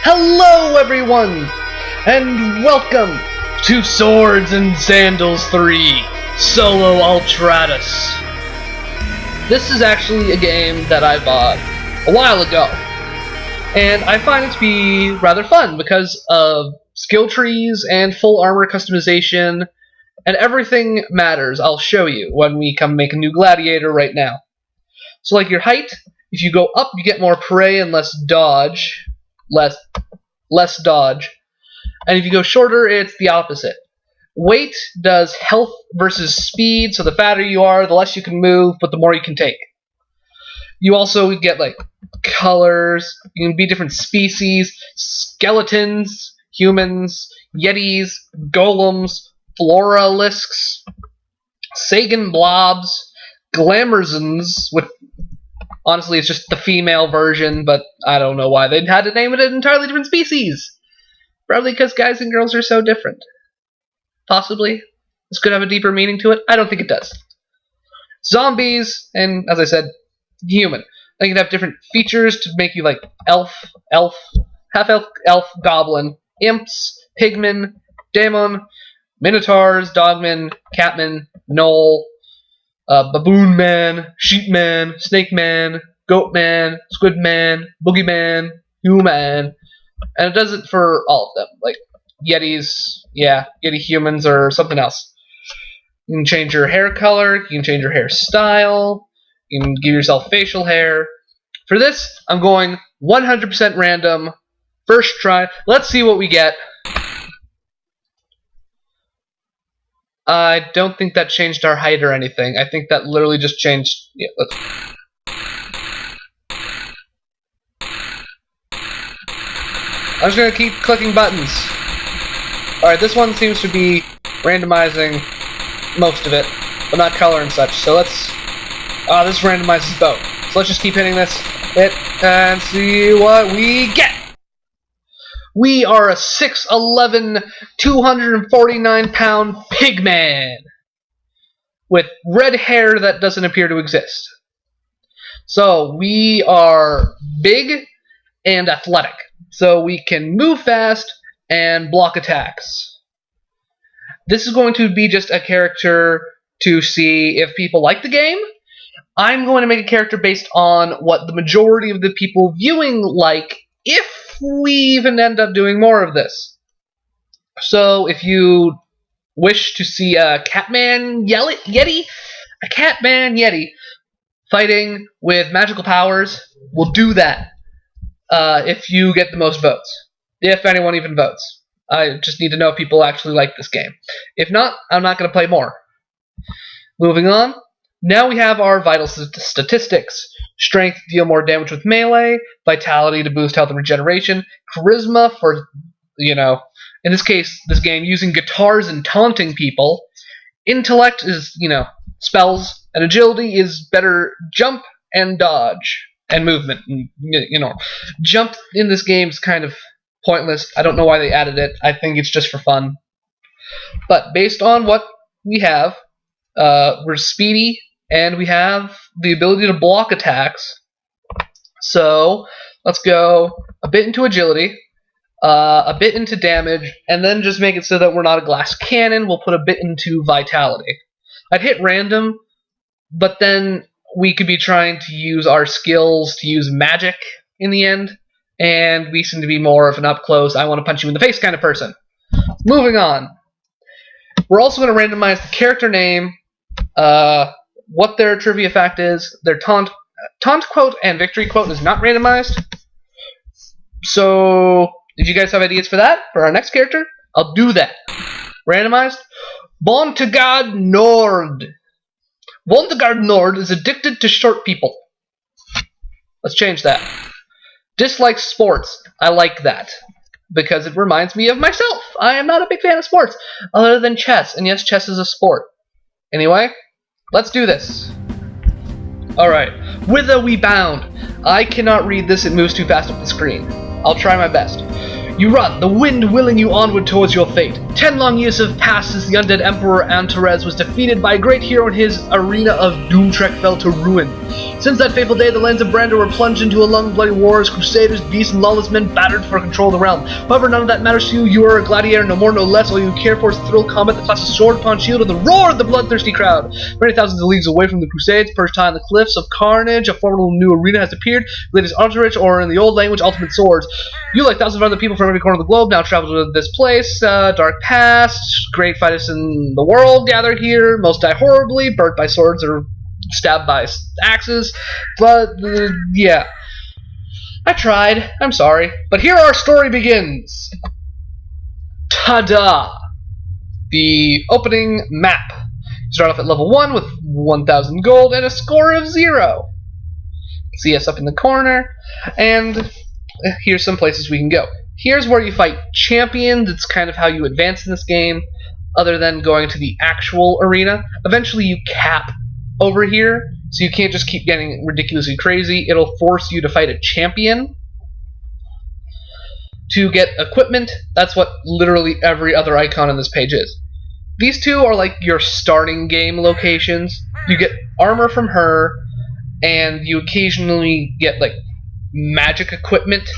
Hello everyone, and welcome to Swords and Sandals 3, Solo Ultratus. This is actually a game that I bought a while ago, and I find it to be rather fun because of skill trees and full armor customization, and everything matters. I'll show you when we come make a new gladiator right now. So like your height, if you go up you get more prey and less dodge. Less dodge. And if you go shorter, it's the opposite. Weight does health versus speed, so the fatter you are, the less you can move, but the more you can take. You also get like colors, you can be different species, skeletons, humans, yetis, golems, floralisks, Sagan blobs, glamorzons, with honestly, it's just the female version, but I don't know why they had to name it an entirely different species. Probably because guys and girls are so different. Possibly. This could have a deeper meaning to it. I don't think it does. Zombies, and as I said, human. They can have different features to make you like elf, half-elf, elf, goblin, imps, pigmen, daemon, minotaurs, dogmen, catmen, gnoll, baboon man, sheep man, snake man, goat man, squid man, boogeyman, human, and it does it for all of them, like yetis, yeti humans or something else. You can change your hair color, you can change your hairstyle, you can give yourself facial hair. For this, I'm going 100% random, first try. Let's see what we get. I don't think that changed our height or anything. I think that literally just changed. Yeah, let's. I'm just gonna keep clicking buttons. Alright, this one seems to be randomizing most of it, but not color and such. So let's. This randomizes both. So let's just keep hitting this hit and see what we get. We are a 6'11", 249-pound pigman with red hair that doesn't appear to exist. So we are big and athletic, so we can move fast and block attacks. This is going to be just a character to see if people like the game. I'm going to make a character based on what the majority of the people viewing like, if we even end up doing more of this. So if you wish to see a Catman Yeti, fighting with magical powers, we'll do that if you get the most votes. If anyone even votes. I just need to know if people actually like this game. If not, I'm not going to play more. Moving on. Now we have our vital statistics. Strength to deal more damage with melee, vitality to boost health and regeneration, charisma for, in this case, this game, using guitars and taunting people. Intellect is, spells, and agility is better jump and dodge and movement. Jump in this game is kind of pointless. I don't know why they added it. I think it's just for fun. But based on what we have, we're speedy, and we have the ability to block attacks. So let's go a bit into agility, a bit into damage, and then just make it so that we're not a glass cannon. We'll put a bit into vitality. I'd hit random, but then we could be trying to use our skills to use magic in the end, and we seem to be more of an up-close, I want to punch you in the face kind of person. Moving on. We're also going to randomize the character name, what their trivia fact is, their taunt quote and victory quote is not randomized. So, did you guys have ideas for that? For our next character? I'll do that. Randomized. Bontegard Nord. Bontegard Nord is addicted to short people. Let's change that. Dislikes sports. I like that, because it reminds me of myself. I am not a big fan of sports, other than chess. And yes, chess is a sport. Anyway, let's do this. Alright, whither we bound? I cannot read this, it moves too fast up the screen. I'll try my best. You run, the wind willing you onward towards your fate. 10 long years have passed since the undead Emperor Antares was defeated by a great hero in his arena of Doomtrek fell to ruin. Since that fateful day, the lands of Brandor were plunged into a long bloody war as crusaders, beasts, and lawless men battered for control of the realm. However, none of that matters to you. You are a gladiator, no more, no less. All you care for is thrill combat, the class of sword upon shield, and the roar of the bloodthirsty crowd. Many thousands of leagues away from the crusades, perched high on the cliffs of carnage, a formidable new arena has appeared. Latest Arcturich, or in the old language, ultimate swords. You, like thousands of other people from every corner of the globe, now travel to this place. Dark past, great fighters in the world gather here. Most die horribly, burnt by swords or stabbed by axes. But, yeah. I tried. I'm sorry. But here our story begins. Ta-da! The opening map. You start off at level 1 with 1,000 gold and a score of 0. See us up in the corner, and here's some places we can go. Here's where you fight champions. It's kind of how you advance in this game, other than going to the actual arena. Eventually you cap over here, so you can't just keep getting ridiculously crazy. It'll force you to fight a champion to get equipment. That's what literally every other icon on this page is. These two are like your starting game locations. You get armor from her, and you occasionally get like magic equipment.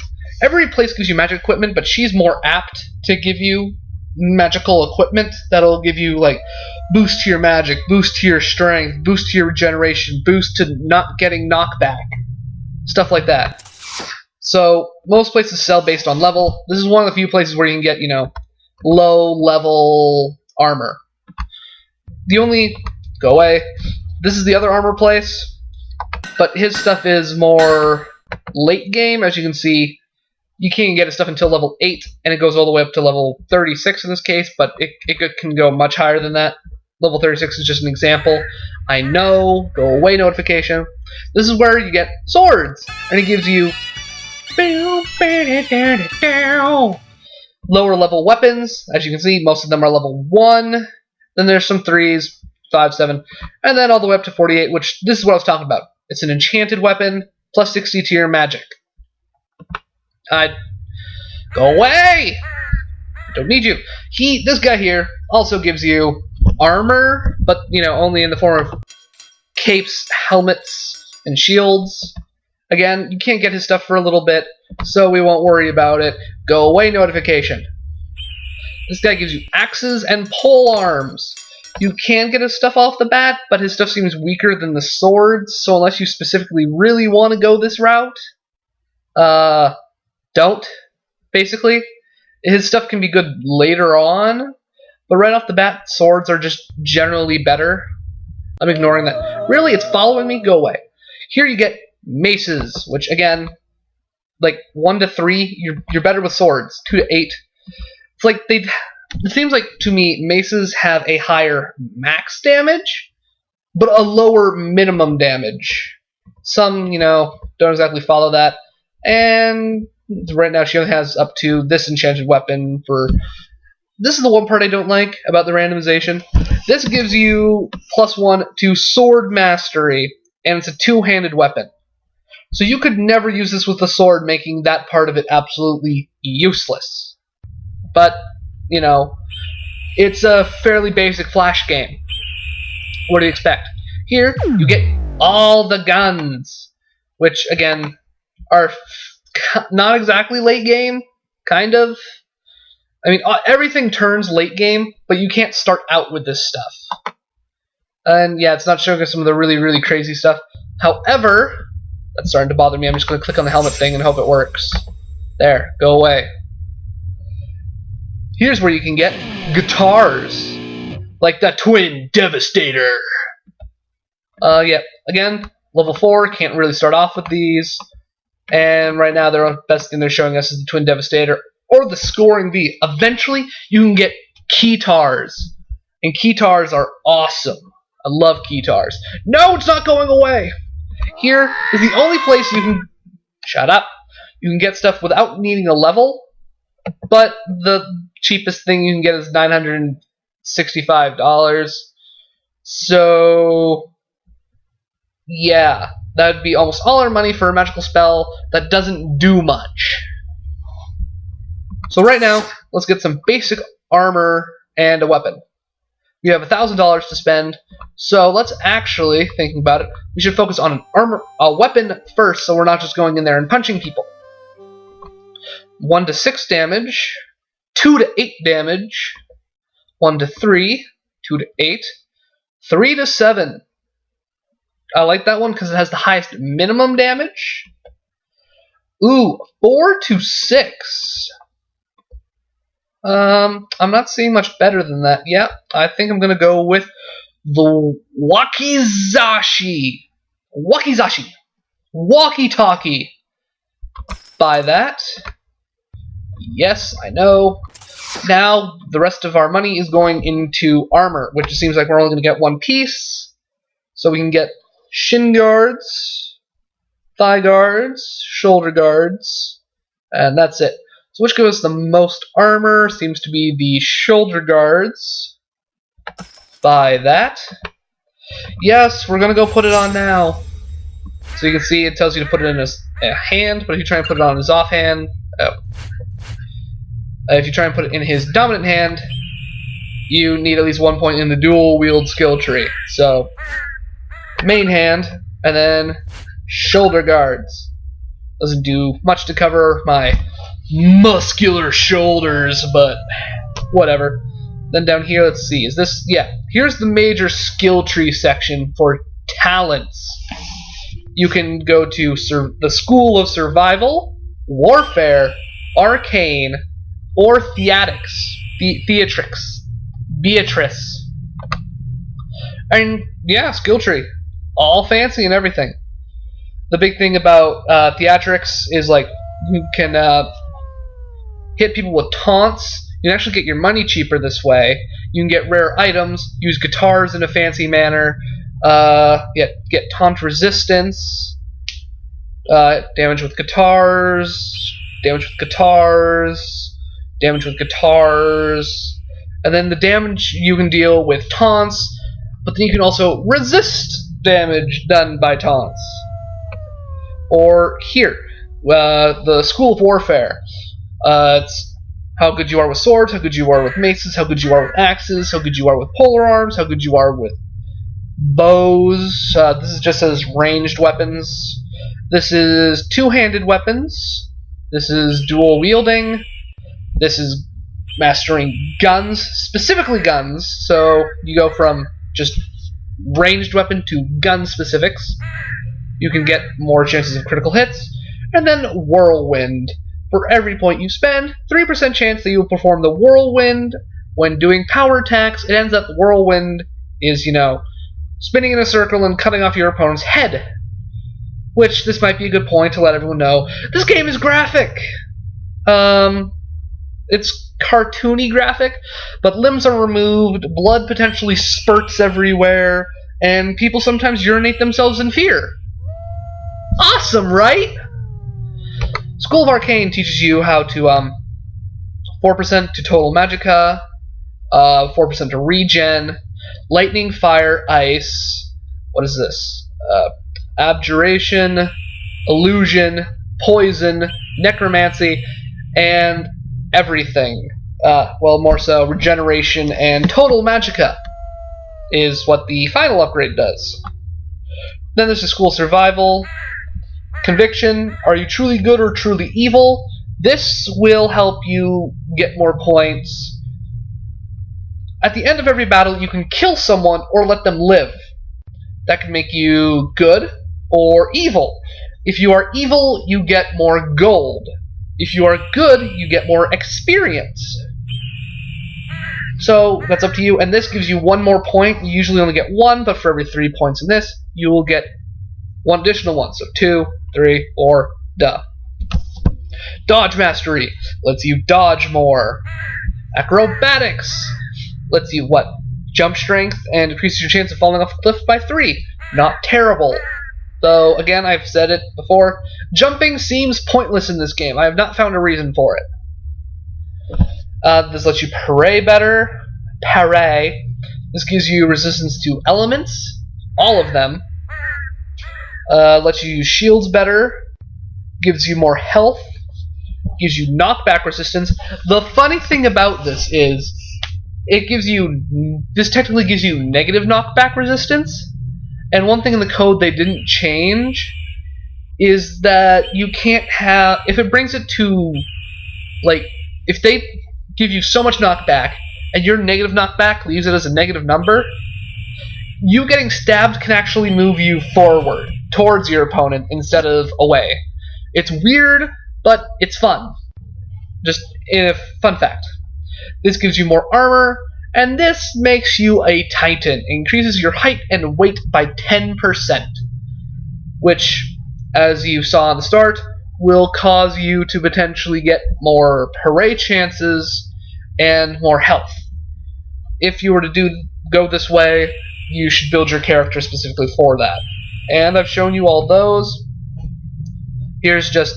Every place gives you magic equipment, but she's more apt to give you magical equipment that'll give you like boost to your magic, boost to your strength, boost to your regeneration, boost to not getting knockback, stuff like that. So most places sell based on level. This is one of the few places where you can get, you know, low level armor. Go away. This is the other armor place, but his stuff is more late game. As you can see, you can't get his stuff until level 8, and it goes all the way up to level 36 in this case, but it can go much higher than that. Level 36 is just an example. I know, go away notification. This is where you get swords, and it gives you lower level weapons. As you can see, most of them are level 1. Then there's some 3s, 5, 7, and then all the way up to 48, which this is what I was talking about. It's an enchanted weapon, plus 60 to your magic. Go away! Don't need you. This guy here also gives you armor, but, you know, only in the form of capes, helmets, and shields. Again, you can't get his stuff for a little bit, so we won't worry about it. Go away notification. This guy gives you axes and polearms. You can get his stuff off the bat, but his stuff seems weaker than the swords, so unless you specifically really want to go this route, don't, basically. His stuff can be good later on, but right off the bat, swords are just generally better. I'm ignoring that. Really, it's following me? Go away. Here you get maces, which again, like 1 to 3, you're better with swords. 2 to 8. It's like it seems like to me maces have a higher max damage, but a lower minimum damage. Some, you know, don't exactly follow that. And right now she only has up to this enchanted weapon for... This is the one part I don't like about the randomization. This gives you +1 to sword mastery, and it's a 2-handed weapon. So you could never use this with a sword, making that part of it absolutely useless. But, you know, it's a fairly basic flash game. What do you expect? Here, you get all the guns, which, again, are not exactly late game, kind of. I mean, everything turns late game, but you can't start out with this stuff. And yeah, it's not showing us some of the really, really crazy stuff. However, that's starting to bother me. I'm just going to click on the helmet thing and hope it works. There, go away. Here's where you can get guitars, like the Twin Devastator. Yeah, again, level 4, can't really start off with these. And right now, the best thing they're showing us is the Twin Devastator or the Scoring V. Eventually, you can get keytars, and keytars are awesome. I love keytars. No, it's not going away. Here is the only place you can... Shut up. You can get stuff without needing a level, but the cheapest thing you can get is $965. So, yeah, that would be almost all our money for a magical spell that doesn't do much. So right now, let's get some basic armor and a weapon. We have $1,000 to spend, so let's actually, thinking about it, we should focus on a weapon first, so we're not just going in there and punching people. 1 to 6 damage, 2 to 8 damage, 1 to 3, 2 to 8, 3 to 7. I like that one because it has the highest minimum damage. Ooh, 4 to 6. I'm not seeing much better than that. Yeah, I think I'm gonna go with the walkie-talkie. Buy that. Yes, I know. Now the rest of our money is going into armor, which it seems like we're only gonna get one piece. So we can get shin guards, thigh guards, shoulder guards, and that's it. So which gives us the most armor seems to be the shoulder guards. Buy that. Yes, we're going to go put it on now. So you can see it tells you to put it in a hand, but if you try and put it on his offhand, if you try and put it in his dominant hand, you need at least 1 point in the dual wield skill tree. So main hand, and then shoulder guards. Doesn't do much to cover my muscular shoulders, but whatever. Then down here, let's see, is this, yeah, here's the major skill tree section for talents. You can go to the School of Survival, Warfare, Arcane, or Theatrics. Beatrice. And yeah, skill tree. All fancy and everything. The big thing about Theatrics is like you can hit people with taunts. You can actually get your money cheaper this way. You can get rare items, use guitars in a fancy manner, get taunt resistance, damage with guitars, damage with guitars, damage with guitars, and then the damage you can deal with taunts, but then you can also resist damage done by taunts. Or here, the School of Warfare. It's how good you are with swords, how good you are with maces, how good you are with axes, how good you are with polearms, how good you are with bows. This is just as ranged weapons. This is two-handed weapons. This is dual wielding. This is mastering guns, specifically guns. So you go from just ranged weapon to gun specifics. You can get more chances of critical hits. And then whirlwind. For every point you spend, 3% chance that you will perform the whirlwind. When doing power attacks, it ends up the whirlwind is, spinning in a circle and cutting off your opponent's head. Which, this might be a good point to let everyone know, this game is graphic! It's cartoony graphic, but limbs are removed, blood potentially spurts everywhere, and people sometimes urinate themselves in fear. Awesome, right? School of Arcane teaches you how to 4% to total magicka, 4% to regen, lightning, fire, ice. What is this? Abjuration, illusion, poison, necromancy, and everything. Well, more so regeneration and total magicka is what the final upgrade does. Then there's the School of Survival. Conviction, are you truly good or truly evil? This will help you get more points. At the end of every battle, you can kill someone or let them live. That can make you good or evil. If you are evil, you get more gold. If you are good, you get more experience. So, that's up to you, and this gives you one more point. You usually only get one, but for every 3 points in this, you will get one additional one. So 2, 3, 4, duh. Dodge Mastery lets you dodge more. Acrobatics lets you, jump strength and increases your chance of falling off a cliff by 3. Not terrible. Though, again, I've said it before, jumping seems pointless in this game. I have not found a reason for it. This lets you parry better. Parry. This gives you resistance to elements. All of them. Lets you use shields better. Gives you more health. gives you knockback resistance. The funny thing about this is, this technically gives you negative knockback resistance. And one thing in the code they didn't change is that you can't have, if it brings it to, like, if they give you so much knockback and your negative knockback leaves it as a negative number, you getting stabbed can actually move you forward towards your opponent instead of away. It's weird, but it's fun. Just a fun fact. This gives you more armor, and this makes you a Titan. It increases your height and weight by 10%, which, as you saw in the start, will cause you to potentially get more hooray chances and more health. If you were to go this way, you should build your character specifically for that. And I've shown you all those. Here's just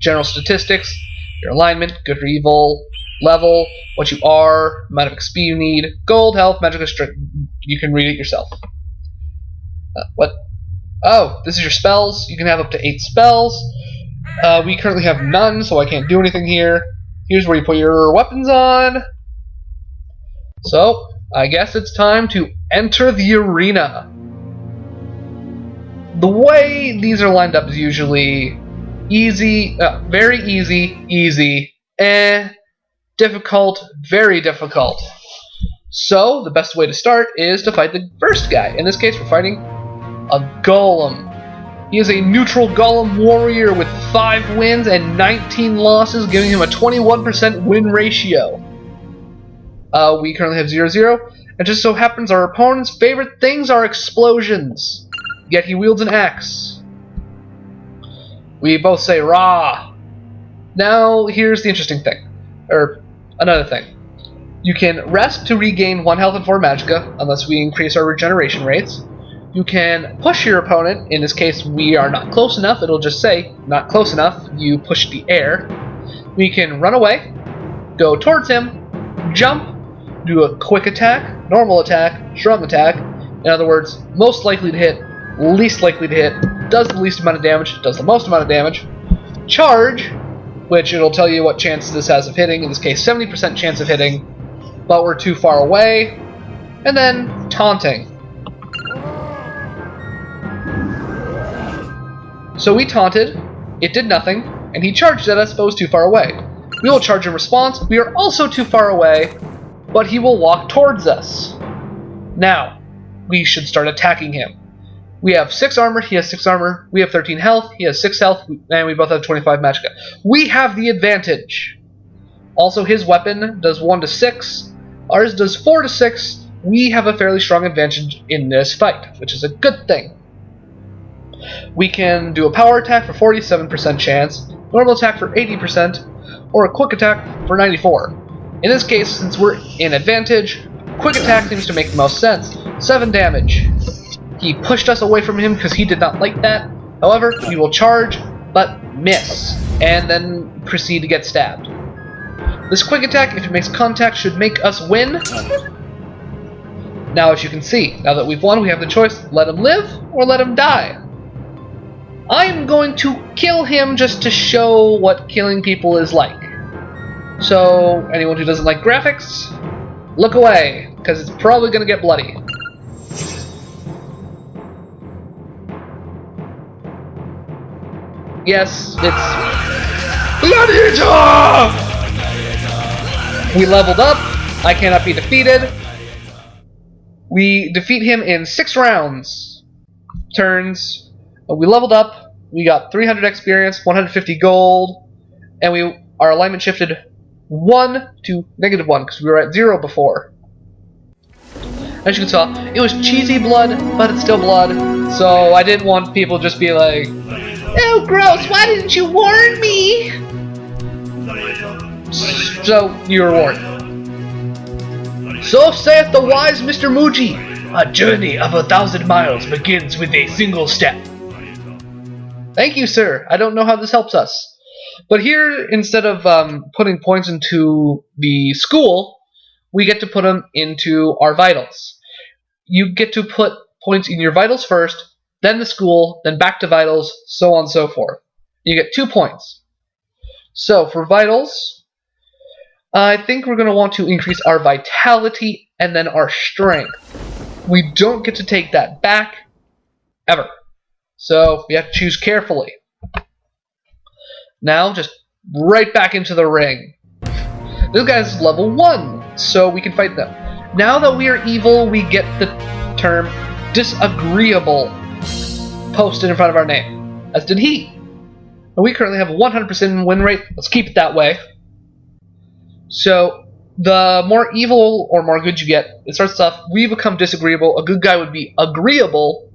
general statistics, your alignment, good or evil, level, what you are, amount of XP you need, gold, health, magical strength. You can read it yourself. What? Oh, this is your spells. You can have up to 8 spells. We currently have none, so I can't do anything here. Here's where you put your weapons on. So, I guess it's time to enter the arena. The way these are lined up is usually easy, very easy, easy, difficult, very difficult. So, the best way to start is to fight the first guy. In this case, we're fighting a golem. He is a neutral golem warrior with 5 wins and 19 losses, giving him a 21% win ratio. We currently have 0-0, and just so happens our opponent's favorite things are explosions. Yet he wields an axe. We both say rah. Now, here's the interesting thing. Another thing. You can rest to regain 1 health and 4 magicka, unless we increase our regeneration rates. You can push your opponent. In this case, we are not close enough. It'll just say, not close enough. You push the air. We can run away, go towards him, jump, do a quick attack, normal attack, strong attack. In other words, most likely to hit, least likely to hit, does the least amount of damage, does the most amount of damage. Charge, which it'll tell you what chance this has of hitting. In this case, 70% chance of hitting, but we're too far away. And then taunting. So we taunted, it did nothing, and he charged at us but was too far away. We will charge in response. We are also too far away, but he will walk towards us. Now, we should start attacking him. We have 6 armor, he has 6 armor, we have 13 health, he has 6 health, and we both have 25 magicka. We have the advantage. Also, his weapon does 1 to 6, ours does 4 to 6. We have a fairly strong advantage in this fight, which is a good thing. We can do a power attack for 47% chance, normal attack for 80%, or a quick attack for 94%. In this case, since we're in advantage, quick attack seems to make the most sense. 7 damage. He pushed us away from him because he did not like that. However, we will charge, but miss, and then proceed to get stabbed. This quick attack, if it makes contact, should make us win. Now, as you can see, now that we've won, we have the choice, let him live or let him die. I'm going to kill him just to show what killing people is like. So, anyone who doesn't like graphics, look away, because it's probably going to get bloody. Yes, it's Gladiator! We leveled up. I cannot be defeated. We defeat him in 6 rounds. Turns. We leveled up. We got 300 experience, 150 gold, and our alignment shifted 1 to -1 because we were at 0 before. As you can tell, it was cheesy blood, but it's still blood. So I didn't want people just be like, "Oh, gross! Why didn't you warn me?" So you were warned. So saith the wise Mr. Muji, a journey of 1,000 miles begins with a single step. Thank you, sir. I don't know how this helps us. But here, instead of putting points into the school, we get to put them into our vitals. You get to put points in your vitals first, then the school, then back to vitals, so on and so forth. You get 2 points. So for vitals, I think we're going to want to increase our vitality and then our strength. We don't get to take that back, ever. So we have to choose carefully. Now, just right back into the ring. This guy's level 1, so we can fight them. Now that we are evil, we get the term disagreeable posted in front of our name, as did he. And we currently have a 100% win rate. Let's keep it that way. So, the more evil or more good you get, it starts off, we become disagreeable. A good guy would be agreeable.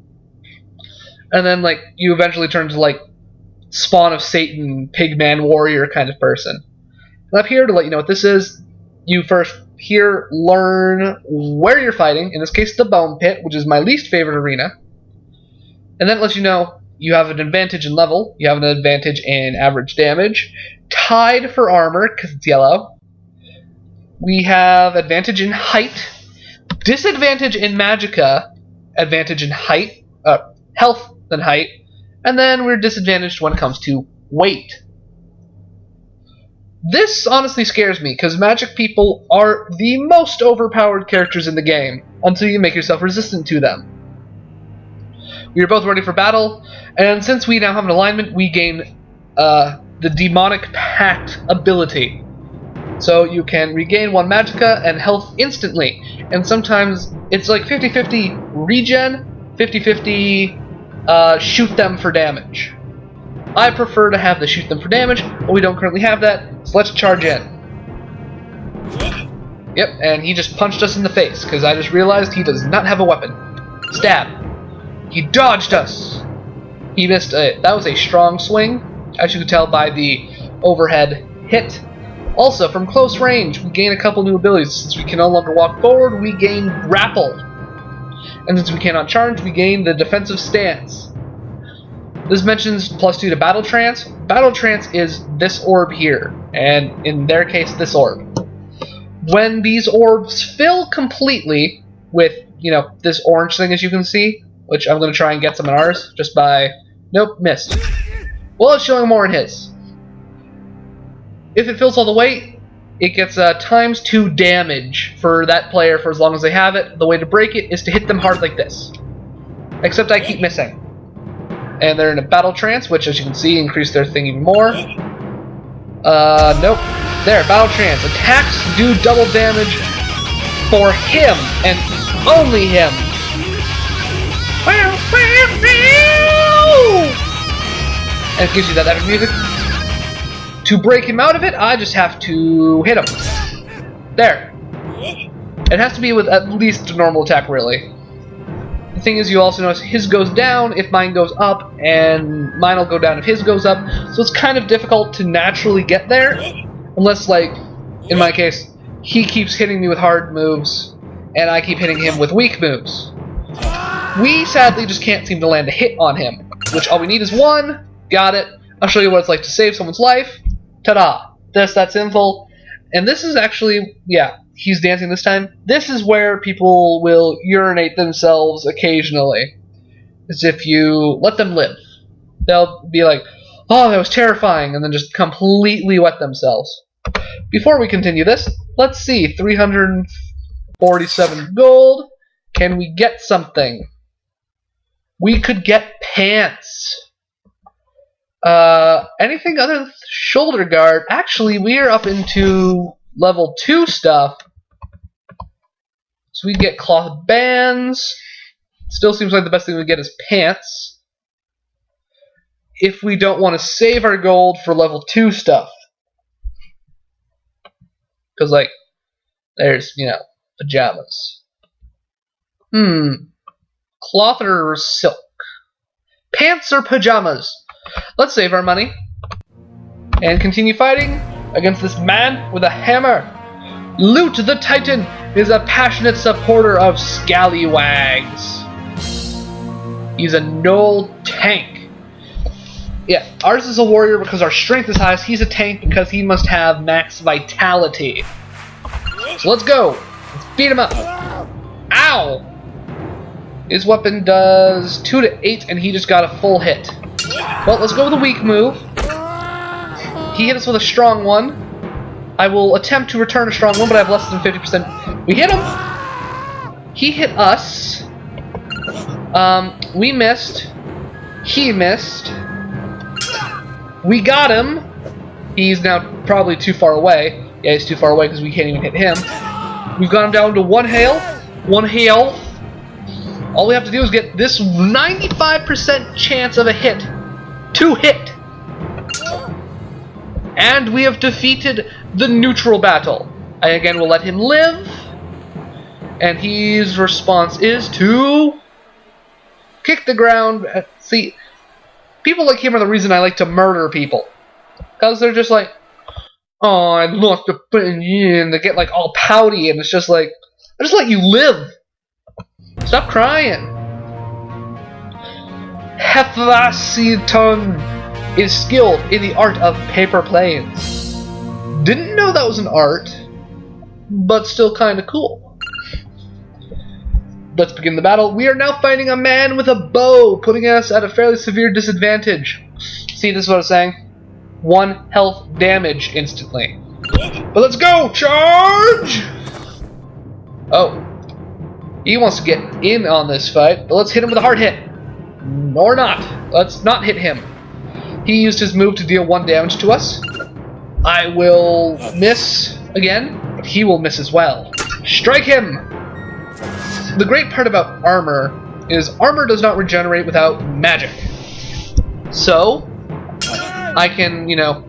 And then, like, you eventually turn to, like, Spawn of Satan, Pigman Warrior kind of person. And up here, to let you know what this is, you first here learn where you're fighting, in this case the Bone Pit, which is my least favorite arena. And then it lets you know you have an advantage in level, you have an advantage in average damage, tied for armor, because it's yellow. We have advantage in height, disadvantage in magicka, advantage in height, health than height, and then we're disadvantaged when it comes to weight. This honestly scares me, because magic people are the most overpowered characters in the game, until you make yourself resistant to them. We are both ready for battle, and since we now have an alignment, we gain the Demonic Pact ability. So you can regain 1 magicka and health instantly, and sometimes it's like 50-50 regen, 50-50 shoot them for damage. I prefer to have the shoot them for damage, but we don't currently have that, so let's charge in. Yep, and he just punched us in the face, because I just realized he does not have a weapon. Stab. He dodged us. He missed it. That was a strong swing, as you can tell by the overhead hit. Also, from close range, we gain a couple new abilities. Since we can no longer walk forward, we gain grapple. And since we cannot charge, we gain the defensive stance. This mentions +2 to Battle Trance. Battle Trance is this orb here, and in their case, this orb. When these orbs fill completely with, you know, this orange thing, as you can see, which I'm going to try and get some in ours, just by... Nope, missed. Well, it's showing more in his. If it fills all the way, it gets ×2 damage for that player for as long as they have it. The way to break it is to hit them hard like this. Except I keep missing. And they're in a battle trance, which, as you can see, increased their thing even more. Nope. There, battle trance. Attacks do double damage for him, and only him. And it gives you that epic music. To break him out of it, I just have to hit him. There. It has to be with at least a normal attack, really. The thing is, you also notice his goes down if mine goes up, and mine will go down if his goes up, so it's kind of difficult to naturally get there, unless, like, in my case, he keeps hitting me with hard moves, and I keep hitting him with weak moves. We sadly just can't seem to land a hit on him, which all we need is 1. Got it. I'll show you what it's like to save someone's life. Ta-da. That's sinful. And this is actually, yeah, he's dancing this time. This is where people will urinate themselves occasionally. As if you let them live. They'll be like, oh, that was terrifying, and then just completely wet themselves. Before we continue this, let's see, 347 gold. Can we get something? We could get pants. Anything other than shoulder guard? Actually, we are up into level 2 stuff. So we get cloth bands. Still seems like the best thing we get is pants. If we don't want to save our gold for level 2 stuff. Because, like, there's, you know, pajamas. Cloth or silk? Pants or pajamas? Let's save our money. And continue fighting against this man with a hammer. Loot the Titan is a passionate supporter of scallywags. He's a null tank. Yeah, ours is a warrior because our strength is highest. He's a tank because he must have max vitality. So let's go. Let's beat him up. Ow! His weapon does 2 to 8 and he just got a full hit. Well, let's go with a weak move. He hit us with a strong one. I will attempt to return a strong one, but I have less than 50%. We hit him. He hit us. We missed. He missed. We got him. He's now probably too far away. Yeah, he's too far away because we can't even hit him. We've got him down to 1 health. 1 health. All we have to do is get this 95% chance of a hit to hit. And we have defeated the neutral battle. I again will let him live. And his response is to kick the ground. See, people like him are the reason I like to murder people. Because they're just like, oh, I lost the thing in. They get like all pouty, and it's just like, I just let you live. Stop crying. Hephaestion is skilled in the art of paper planes. Didn't know that was an art, but still kind of cool. Let's begin the battle. We are now fighting a man with a bow, putting us at a fairly severe disadvantage. See, this is what I was saying. 1 health damage instantly. But let's go! Charge! Oh. He wants to get in on this fight, but let's hit him with a hard hit. Or not. Let's not hit him. He used his move to deal 1 damage to us. I will miss again, but he will miss as well. Strike him! The great part about armor is armor does not regenerate without magic. So, I can, you know,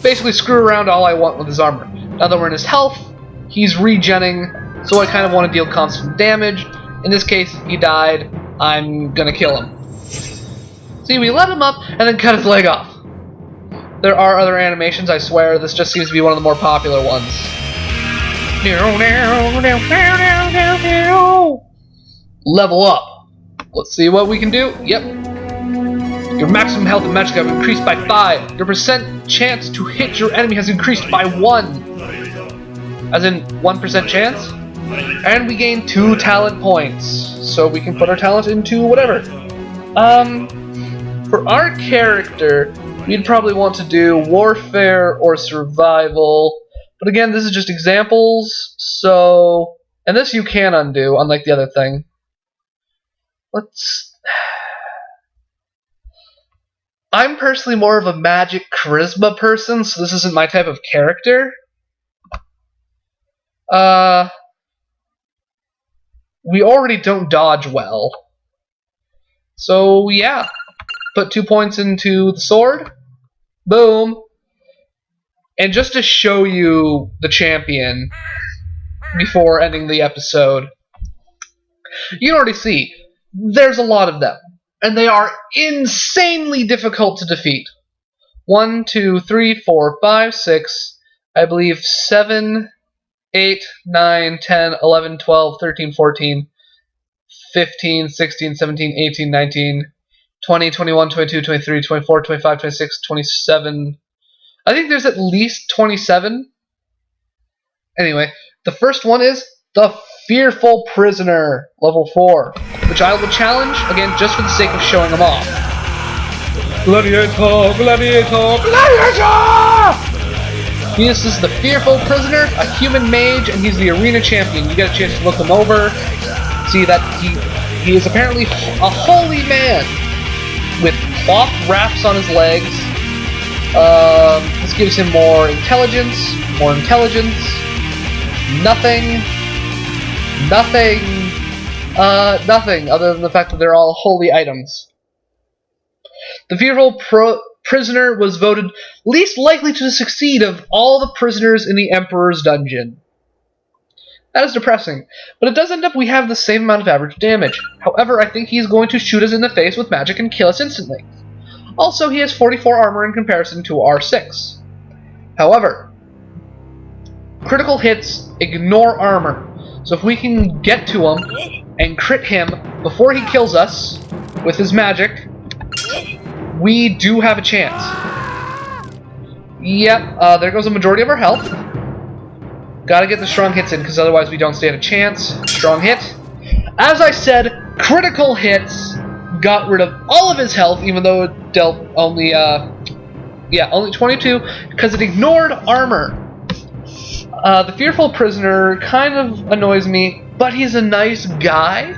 basically screw around all I want with his armor. Now that we're in his health, he's regenning, so I kind of want to deal constant damage. In this case, he died. I'm gonna kill him. See, we let him up and then cut his leg off. There are other animations, I swear. This just seems to be one of the more popular ones. Level up. Let's see what we can do. Yep. Your maximum health and magic have increased by 5. Your percent chance to hit your enemy has increased by 1. As in 1% chance. And we gain 2 talent points. So we can put our talent into whatever. For our character, we'd probably want to do warfare or survival. But again, this is just examples, so... And this you can undo, unlike the other thing. Let's... I'm personally more of a magic charisma person, so this isn't my type of character. We already don't dodge well. So, yeah. Put 2 points into the sword. Boom. And just to show you the champion before ending the episode, you can already see there's a lot of them. And they are insanely difficult to defeat. 1, 2, 3, 4, 5, 6, I believe 7, 8, 9, 10, 11, 12, 13, 14, 15, 16, 17, 18, 19, 20, 21, 22, 23, 24, 25, 26, 27. I think there's at least 27. Anyway, the first one is the Fearful Prisoner, level 4, which I will challenge, again, just for the sake of showing them off. Gladiator! Gladiator! Gladiator! This is the Fearful Prisoner, a human mage, and he's the arena champion. You get a chance to look him over, see that he is apparently a holy man with cloth wraps on his legs. This gives him more intelligence. Nothing other than the fact that they're all holy items. The Fearful Prisoner was voted least likely to succeed of all the prisoners in the Emperor's dungeon. That is depressing, but it does end up we have the same amount of average damage. However, I think he's going to shoot us in the face with magic and kill us instantly. Also, he has 44 armor in comparison to our 6. However, critical hits ignore armor. So if we can get to him and crit him before he kills us with his magic, we do have a chance. Yep, there goes the majority of our health. Gotta get the strong hits in, because otherwise we don't stand a chance. Strong hit. As I said, critical hits got rid of all of his health, even though it dealt only Yeah, only 22, because it ignored armor. The Fearful Prisoner kind of annoys me, but he's a nice guy,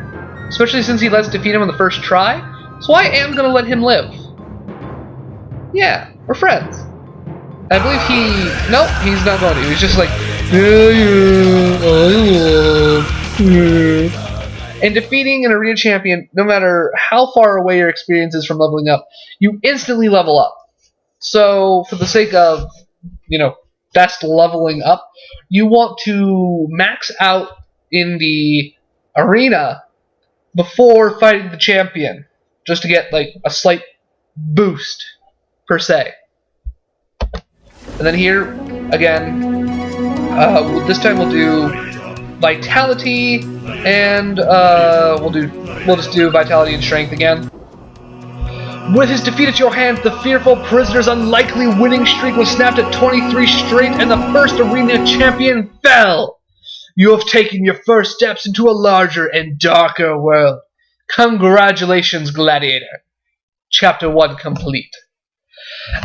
especially since he lets us defeat him on the first try, so I am going to let him live. Yeah, we're friends. I believe nope, he's not going to. He's just like, In defeating an arena champion, no matter how far away your experience is from leveling up, you instantly level up. So, for the sake of, best leveling up, you want to max out in the arena before fighting the champion, just to get, like, a slight boost, per se. And then here, again, this time we'll do Vitality, and we'll just do Vitality and Strength again. With his defeat at your hands, the Fearful Prisoner's unlikely winning streak was snapped at 23 straight, and the first arena champion fell. You have taken your first steps into a larger and darker world. Congratulations, Gladiator. Chapter 1 complete.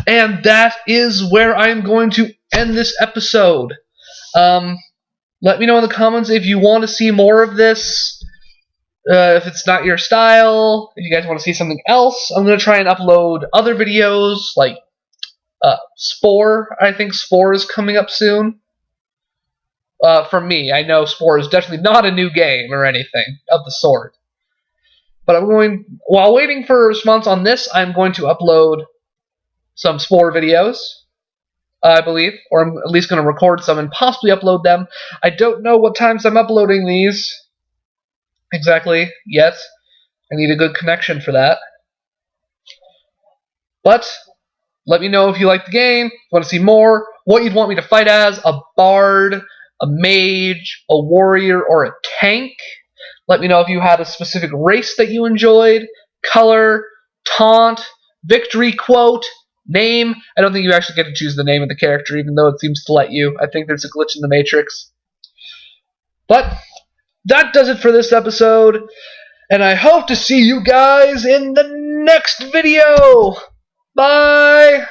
And that is where I am going to end this episode. Let me know in the comments if you want to see more of this. If it's not your style, if you guys want to see something else, I'm going to try and upload other videos, like Spore. I think Spore is coming up soon. For me, I know Spore is definitely not a new game or anything of the sort. But while waiting for a response on this, I'm going to upload some Spore videos, I believe, or I'm at least going to record some and possibly upload them. I don't know what times I'm uploading these exactly yet. I need a good connection for that. But let me know if you like the game, if you want to see more, what you'd want me to fight as: a bard, a mage, a warrior, or a tank. Let me know if you had a specific race that you enjoyed, color, taunt, victory quote, name. I don't think you actually get to choose the name of the character, even though it seems to let you. I think there's a glitch in the Matrix. But that does it for this episode, and I hope to see you guys in the next video. Bye!